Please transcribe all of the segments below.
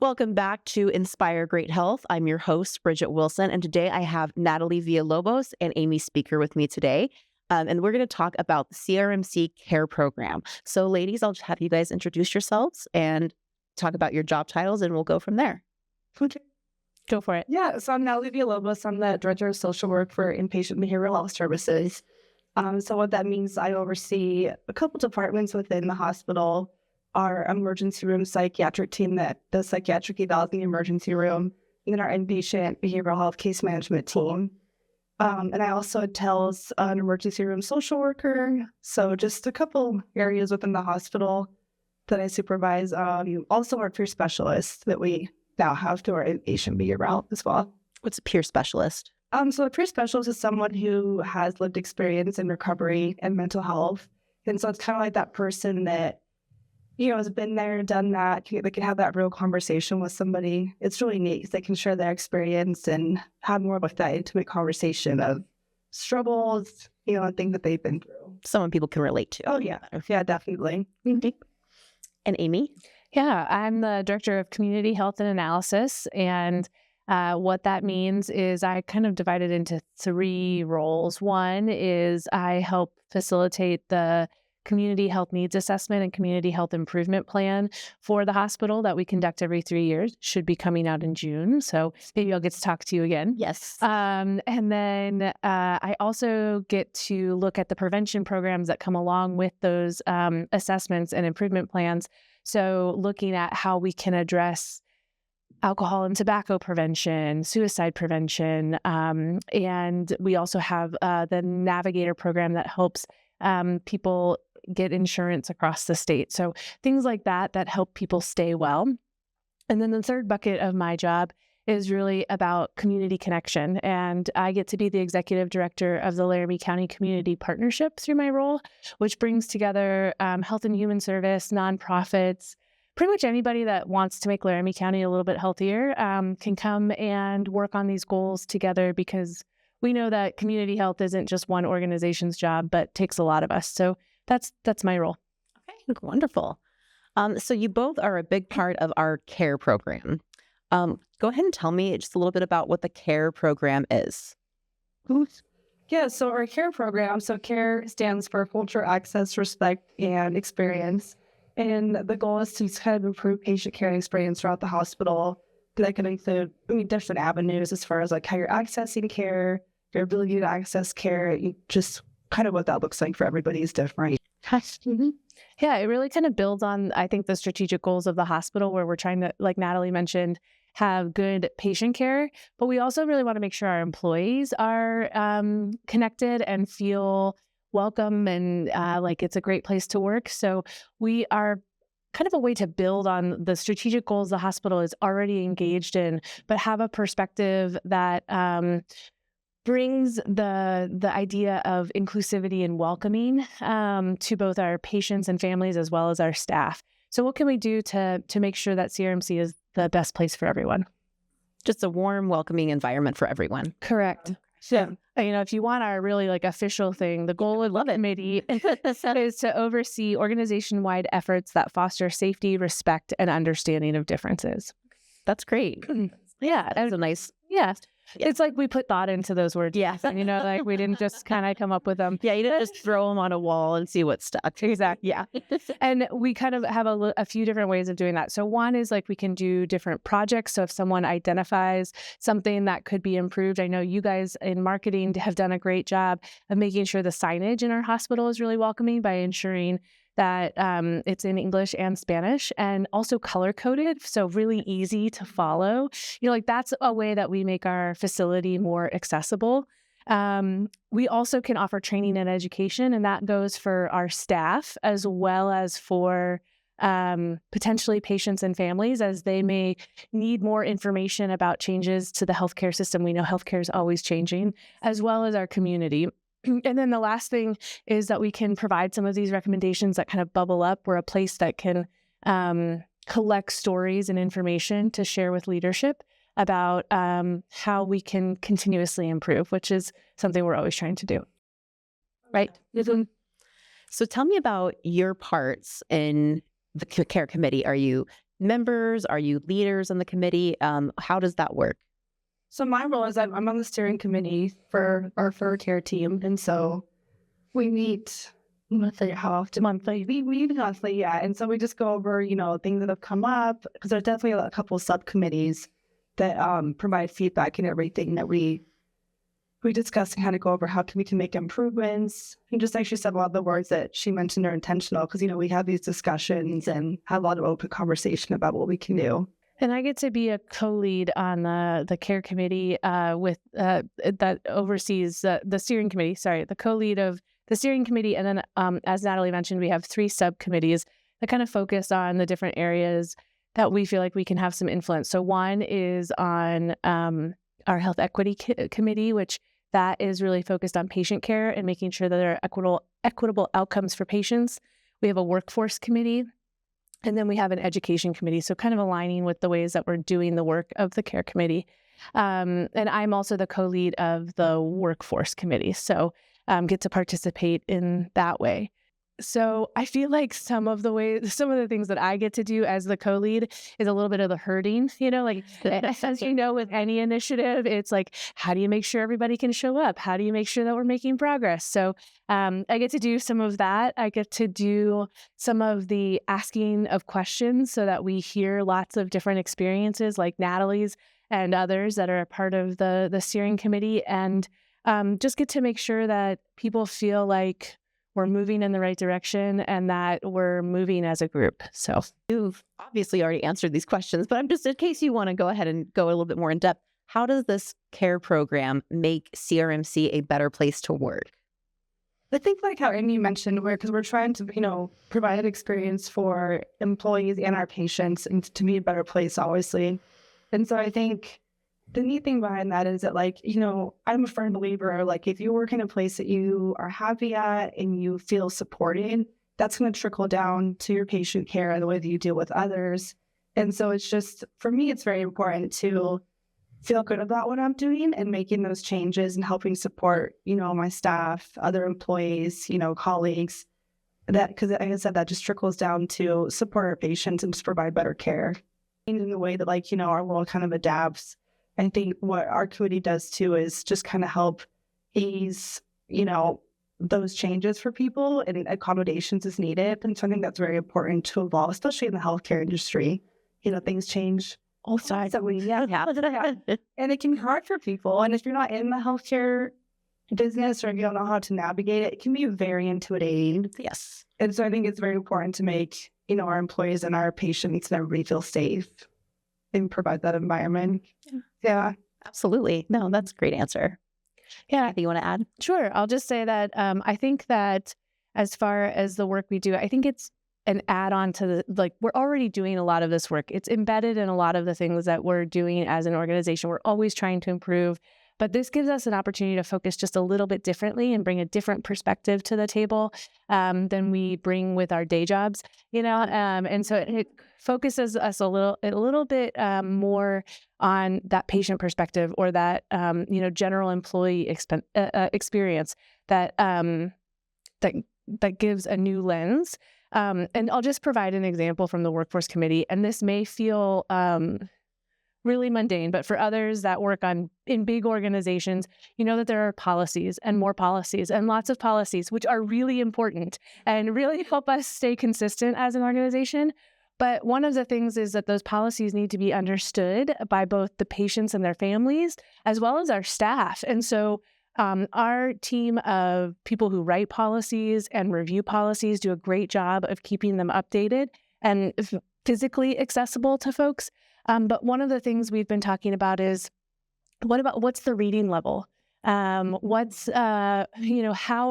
Welcome back to Inspire Great Health. I'm your host, Bridget Wilson, and today I have Natalie Villalobos and Amy Spieker with me today. And we're going to talk about the CRMC C.A.R.E program. So ladies, I'll just have you guys introduce yourselves and talk about your job titles, and we'll go from there. Okay. Go for it. Yeah, so I'm Natalie Villalobos. I'm the Director of Social Work for Inpatient Behavioral Health Services. So what that means, I oversee a couple departments within the hospital. Our emergency room psychiatric team that does psychiatric evals in the emergency room, and then our inpatient behavioral health case management team. And I also tells an emergency room social worker. So just a couple areas within the hospital that I supervise. Also our peer specialists that we now have through our inpatient behavioral health as well. What's a peer specialist? So a peer specialist is someone who has lived experience in recovery and mental health. And so it's kind of like that person that, has been there, done that. They can have that real conversation with somebody. It's really neat because they can share their experience and have more of that intimate conversation of struggles, and things that they've been through. Someone people can relate to. Oh, yeah. Yeah, definitely. Mm-hmm. And Amy? Yeah, I'm the Director of Community Health and Analysis. And what that means is I kind of divide it into three roles. One is I help facilitate the Community Health Needs Assessment and Community Health Improvement Plan for the hospital that we conduct every 3 years. Should be coming out in June. So maybe I'll get to talk to you again. Yes. And then I also get to look at the prevention programs that come along with those assessments and improvement plans. So looking at how we can address alcohol and tobacco prevention, suicide prevention. And we also have the Navigator program that helps people get insurance across the state. So things like that help people stay well. And then the third bucket of my job is really about community connection. And I get to be the executive director of the Laramie County Community Partnership through my role, which brings together health and human service, nonprofits, pretty much anybody that wants to make Laramie County a little bit healthier can come and work on these goals together, because we know that community health isn't just one organization's job, but takes a lot of us. So that's my role. Okay, wonderful. So you both are a big part of our C.A.R.E program. Go ahead and tell me just a little bit about what the C.A.R.E program is. Yeah, so our C.A.R.E program, so C.A.R.E stands for Culture, Access, Respect, and Experience. And the goal is to kind of improve patient care experience throughout the hospital. That can include different avenues as far as like how you're accessing care, your ability to access care, just kind of what that looks like for everybody is different. Mm-hmm. Yeah, it really kind of builds on, I think, the strategic goals of the hospital, where we're trying to, like Natalie mentioned, have good patient care, but we also really want to make sure our employees are connected and feel welcome and like it's a great place to work. So we are kind of a way to build on the strategic goals the hospital is already engaged in, but have a perspective that brings the idea of inclusivity and welcoming to both our patients and families as well as our staff. So what can we do to make sure that CRMC is the best place for everyone? Just a warm, welcoming environment for everyone. Correct. So, if you want our really official thing, the goal of the committee is to oversee organization-wide efforts that foster safety, respect, and understanding of differences. That's great. Yeah. That's a nice... Yeah. It's like we put thought into those words. Yeah. We didn't just kind of come up with them. Yeah, you didn't just throw them on a wall and see what stuck. Exactly. Yeah. And we kind of have a few different ways of doing that. So one is we can do different projects. So if someone identifies something that could be improved, I know you guys in marketing have done a great job of making sure the signage in our hospital is really welcoming by ensuring that it's in English and Spanish, and also color-coded, so really easy to follow. That's a way that we make our facility more accessible. We also can offer training and education, and that goes for our staff as well as for potentially patients and families, as they may need more information about changes to the healthcare system. We know healthcare is always changing, as well as our community. And then the last thing is that we can provide some of these recommendations that kind of bubble up. We're a place that can collect stories and information to share with leadership about how we can continuously improve, which is something we're always trying to do. Right? So tell me about your parts in the care committee. Are you members? Are you leaders on the committee? How does that work? So my role is I'm on the steering committee for our care team. And so we meet monthly. How often? Monthly. We meet monthly, yeah. And so we just go over, things that have come up, because there's definitely a couple subcommittees that provide feedback and everything that we discuss and kind of go over how we can make improvements. And just actually said a lot of the words that she mentioned are intentional, because, we have these discussions and have a lot of open conversation about what we can do. And I get to be a co-lead on the care committee with that oversees the steering committee. Sorry, the co-lead of the steering committee. And then, as Natalie mentioned, we have 3 subcommittees that kind of focus on the different areas that we feel like we can have some influence. So one is on our health equity committee, which that is really focused on patient care and making sure that there are equitable outcomes for patients. We have a workforce committee. And then we have an education committee, so kind of aligning with the ways that we're doing the work of the care committee. And I'm also the co-lead of the workforce committee, so get to participate in that way. So I feel like some of the things that I get to do as the co-lead is a little bit of the herding, as with any initiative, it's like, how do you make sure everybody can show up? How do you make sure that we're making progress? So I get to do some of that. I get to do some of the asking of questions so that we hear lots of different experiences like Natalie's and others that are a part of the steering committee, and just get to make sure that people feel like we're moving in the right direction and that we're moving as a group. So you've obviously already answered these questions, but I'm just, in case you want to go ahead and go a little bit more in depth, how does this CARE program make CRMC a better place to work? I think like how Amy mentioned, because we're trying to, provide an experience for employees and our patients and to be a better place, obviously. And so I think the neat thing behind that is that, I'm a firm believer, if you work in a place that you are happy at and you feel supported, that's going to trickle down to your patient care and the way that you deal with others. And so it's just, for me, it's very important to feel good about what I'm doing and making those changes and helping support, my staff, other employees, colleagues, because like I said, that just trickles down to support our patients and just provide better care. In the way that, our world kind of adapts, I think what our committee does too is just kind of help ease, those changes for people and accommodations as needed. And so I think that's very important to evolve, especially in the healthcare industry. Things change all sides. So and it can be hard for people. And if you're not in the healthcare business or you don't know how to navigate it, it can be very intimidating. Yes. And so I think it's very important to make, our employees and our patients and everybody feel safe and provide that environment. Yeah. Absolutely. No, that's a great answer. Yeah. Anything you want to add? Sure. I'll just say that I think that as far as the work we do, I think it's an add-on to we're already doing a lot of this work. It's embedded in a lot of the things that we're doing as an organization. We're always trying to improve, but this gives us an opportunity to focus just a little bit differently and bring a different perspective to the table than we bring with our day jobs, and so it focuses us a little bit more on that patient perspective or that, general employee experience that gives a new lens. And I'll just provide an example from the workforce committee, and this may feel really mundane, but for others that work in big organizations, that there are policies and more policies and lots of policies, which are really important and really help us stay consistent as an organization. But one of the things is that those policies need to be understood by both the patients and their families, as well as our staff. And so our team of people who write policies and review policies do a great job of keeping them updated and physically accessible to folks. But one of the things we've been talking about is, what's the reading level? How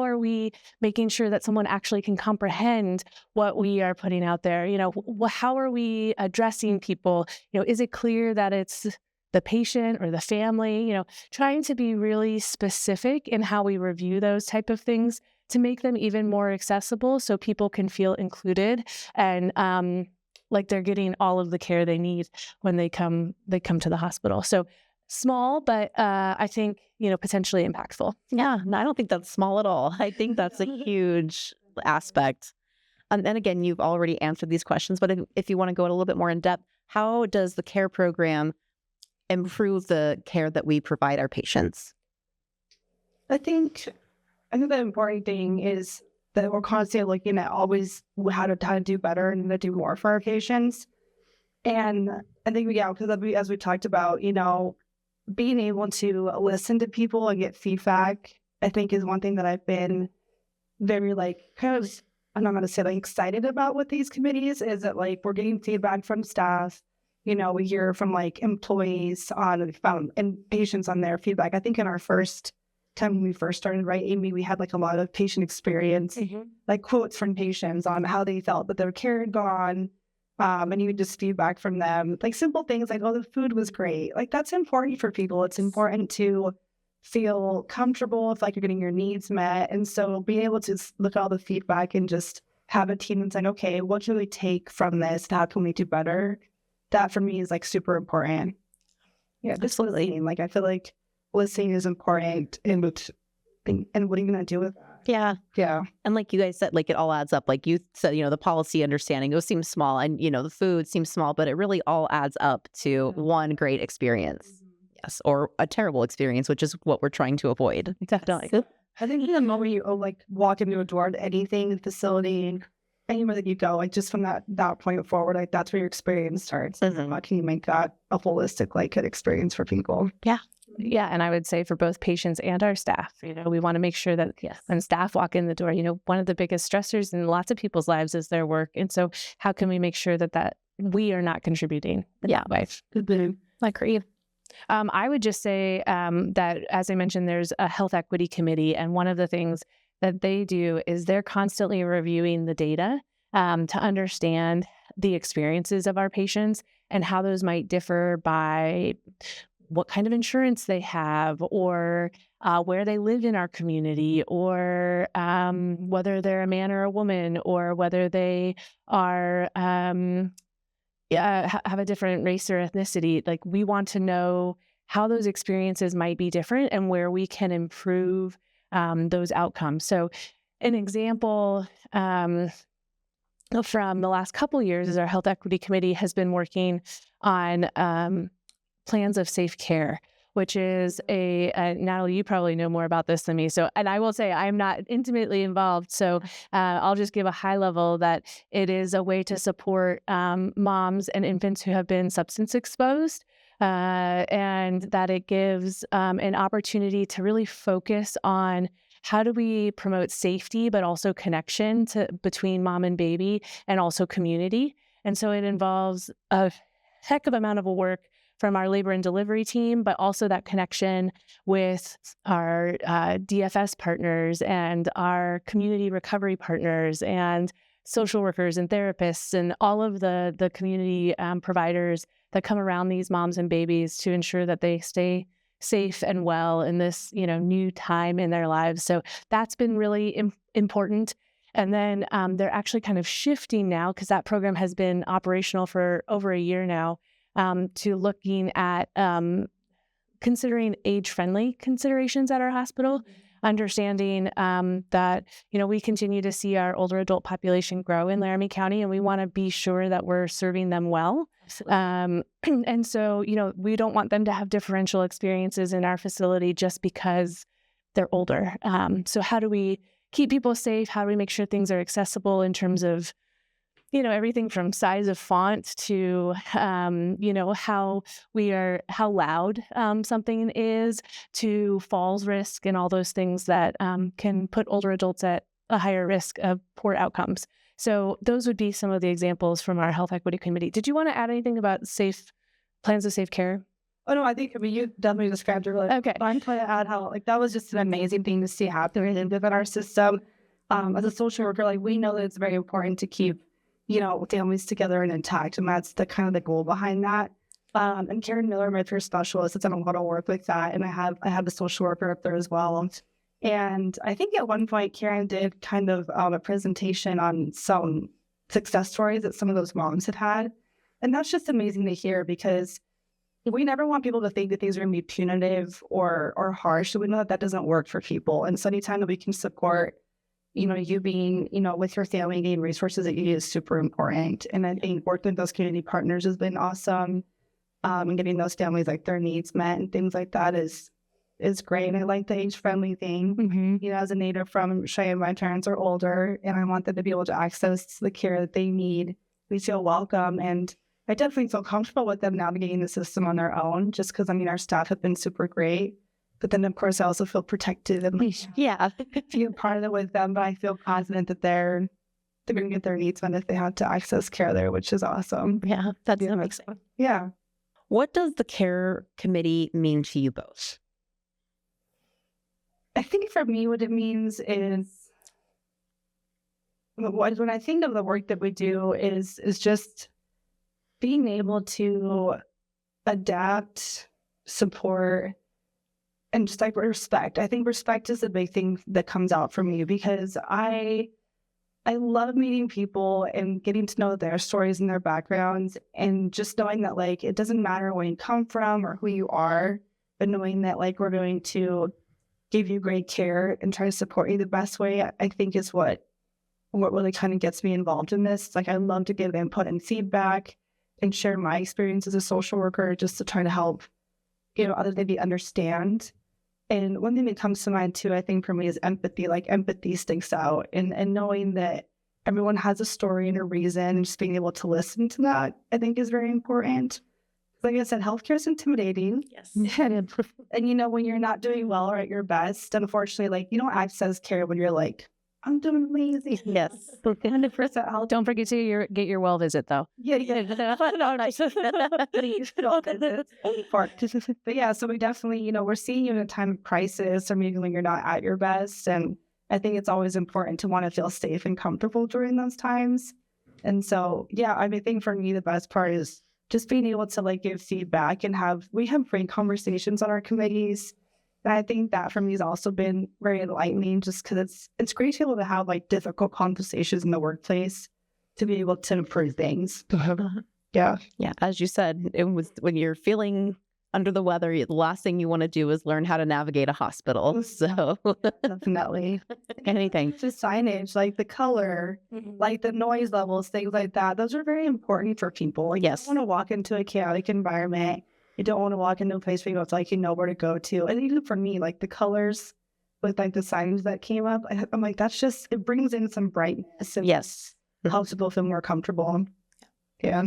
are we making sure that someone actually can comprehend what we are putting out there? How are we addressing people? Is it clear that it's the patient or the family? Trying to be really specific in how we review those type of things to make them even more accessible so people can feel included and like they're getting all of the care they need when they come to the hospital. So small, but I think, potentially impactful. Yeah, no, I don't think that's small at all. I think that's a huge aspect. And again, you've already answered these questions, but if you want to go a little bit more in depth, how does the CARE program improve the care that we provide our patients? I think the important thing is that we're constantly looking at always how to do better and to do more for our patients. And I think, because as we talked about, being able to listen to people and get feedback, I think is one thing that I've been very kind of, I'm not going to say excited about with these committees, is that we're getting feedback from staff. We hear from employees and patients on their feedback. I think in our first time when we first started, right, Amy, we had a lot of patient experience, quotes from patients on how they felt that their care had gone. And even just feedback from them, simple things oh, the food was great. That's important for people. It's important to feel comfortable if you're getting your needs met. And so being able to look at all the feedback and just have a team that's okay, what can we take from this? How can we do better? That for me is super important. Yeah, just listening. I feel listening is important, and what are you gonna do with that? Yeah. And like you guys said, it all adds up. Like you said, the policy understanding, those seem small, and the food seems small, but it really all adds up to one great experience. Yes, or a terrible experience, which is what we're trying to avoid. Definitely. I think the moment you walk into a door to anything, facility, anywhere that you go, just from that point forward, that's where your experience starts. And how can you make that a holistic, good experience for people? Yeah. Yeah. And I would say for both patients and our staff, we want to make sure that when staff walk in the door, one of the biggest stressors in lots of people's lives is their work. And so how can we make sure that we are not contributing in that way? I agree. I would just say that, as I mentioned, there's a health equity committee. And one of the things that they do is they're constantly reviewing the data to understand the experiences of our patients and how those might differ by what kind of insurance they have, or where they live in our community, or whether they're a man or a woman, or whether they are have a different race or ethnicity. We want to know how those experiences might be different and where we can improve those outcomes. So an example from the last couple of years is our Health Equity Committee has been working on plans of safe care, which is Natalie, you probably know more about this than me. So, and I will say I'm not intimately involved. So I'll just give a high level that it is a way to support moms and infants who have been substance exposed, and that it gives an opportunity to really focus on how do we promote safety, but also connection between mom and baby, and also community. And so it involves a heck of amount of work from our labor and delivery team, but also that connection with our DFS partners and our community recovery partners and social workers and therapists and all of the community providers that come around these moms and babies to ensure that they stay safe and well in this new time in their lives. So that's been really important. And then they're actually kind of shifting now, because that program has been operational for over a year now, to looking at considering age-friendly considerations at our hospital, understanding that, we continue to see our older adult population grow in Laramie County, and we want to be sure that we're serving them well. And so, we don't want them to have differential experiences in our facility just because they're older. So how do we keep people safe? How do we make sure things are accessible in terms of everything from size of font to, how loud something is, to falls risk and all those things that can put older adults at a higher risk of poor outcomes. So those would be some of the examples from our Health Equity Committee. Did you want to add anything about plans of safe care? Oh, no, I think, you definitely described it really. Okay. I'm trying to add how, that was just an amazing thing to see happen within our system. As a social worker, we know that it's very important to keep families together and intact. And that's the kind of the goal behind that. And Karen Miller, my peer specialist, has done a lot of work with that. And I have the social worker up there as well. And I think at one point, Karen did kind of a presentation on some success stories that some of those moms had had. And that's just amazing to hear, because we never want people to think that things are going to be punitive or harsh. So we know that that doesn't work for people. And so anytime that we can support, you being, with your family, getting resources that you need is super important. And I think working with those community partners has been awesome. And getting those families like their needs met and things like that is great. And I like the age-friendly thing. Mm-hmm. As a native from Cheyenne, my parents are older, and I want them to be able to access the care that they need. We feel welcome, and I definitely feel comfortable with them navigating the system on their own, just because, our staff have been super great. But then, of course, I also feel protected and feel part of it with them. But I feel confident that they're going to get their needs met if they have to access care there, which is awesome. Yeah, that's amazing. Yeah. What does the CARE committee mean to you both? I think for me, what it means is, when I think of the work that we do, is just being able to adapt, support, and just like respect. I think respect is the big thing that comes out for me, because I love meeting people and getting to know their stories and their backgrounds, and just knowing that like it doesn't matter where you come from or who you are, but knowing that like we're going to give you great care and try to support you the best way, I think is what really kind of gets me involved in this. Like I love to give input and feedback and share my experience as a social worker, just to try to help, others maybe understand. And one thing that comes to mind too, I think for me, is empathy. Like empathy sticks out, and knowing that everyone has a story and a reason, and just being able to listen to that, I think is very important. Like I said, healthcare is intimidating. Yes. And when you're not doing well or at your best, unfortunately, like you don't access care when you're like, I'm doing amazing. Yes. 100% health. Don't forget to get your well visit, though. Yeah. But yeah, so we definitely, we're seeing you in a time of crisis, or maybe when you're not at your best. And I think it's always important to want to feel safe and comfortable during those times. And so, yeah, I think for me, the best part is just being able to like give feedback and we have great conversations on our committees. And I think that for me has also been very enlightening, just because it's great to be able to have like difficult conversations in the workplace to be able to improve things. Yeah. Yeah. As you said, it was when you're feeling under the weather, the last thing you want to do is learn how to navigate a hospital. So definitely. Anything. Just signage, like the color, like the noise levels, things like that. Those are very important for people. Like, yes. You don't want to walk into a chaotic environment. You don't want to walk into a place where you know where to go to. And even for me, like the colors with like the signs that came up, I'm like, that's just, it brings in some brightness. And yes. Helps people feel more comfortable. Yeah.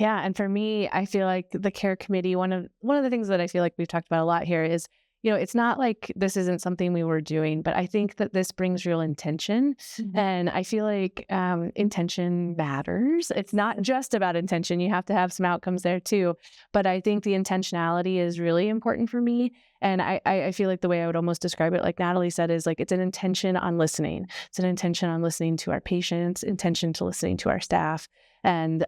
And for me, I feel like the CARE committee, one of the things that I feel like we've talked about a lot here is, it's not like this isn't something we were doing, but I think that this brings real intention. Mm-hmm. And I feel like intention matters. It's not just about intention. You have to have some outcomes there too. But I think the intentionality is really important for me. And I feel like the way I would almost describe it, like Natalie said, is like it's an intention on listening. It's an intention on listening to our patients, intention to listening to our staff, and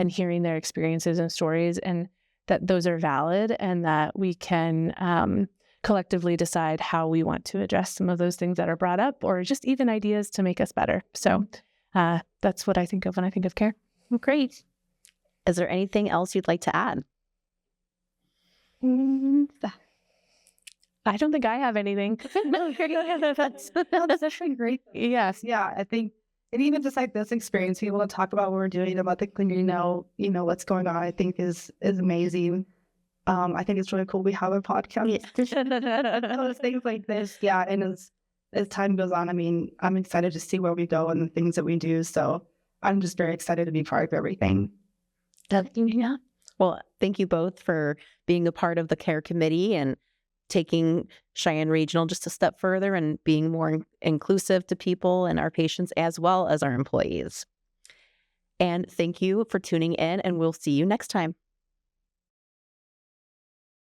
hearing their experiences and stories, and that those are valid, and that we can collectively decide how we want to address some of those things that are brought up, or just even ideas to make us better. So that's what I think of when I think of CARE. Well, great. Is there anything else you'd like to add? I don't think I have anything. That's actually great. Yes. Yeah, I think, and even just like this experience, being able to talk about what we're doing, about the cleaning, what's going on, I think is amazing. I think it's really cool we have a podcast. Things like this. Yeah. And as time goes on, I'm excited to see where we go and the things that we do. So I'm just very excited to be part of everything. Yeah. Well, thank you both for being a part of the CARE committee and taking Cheyenne Regional just a step further and being more inclusive to people and our patients as well as our employees. And thank you for tuning in, and we'll see you next time.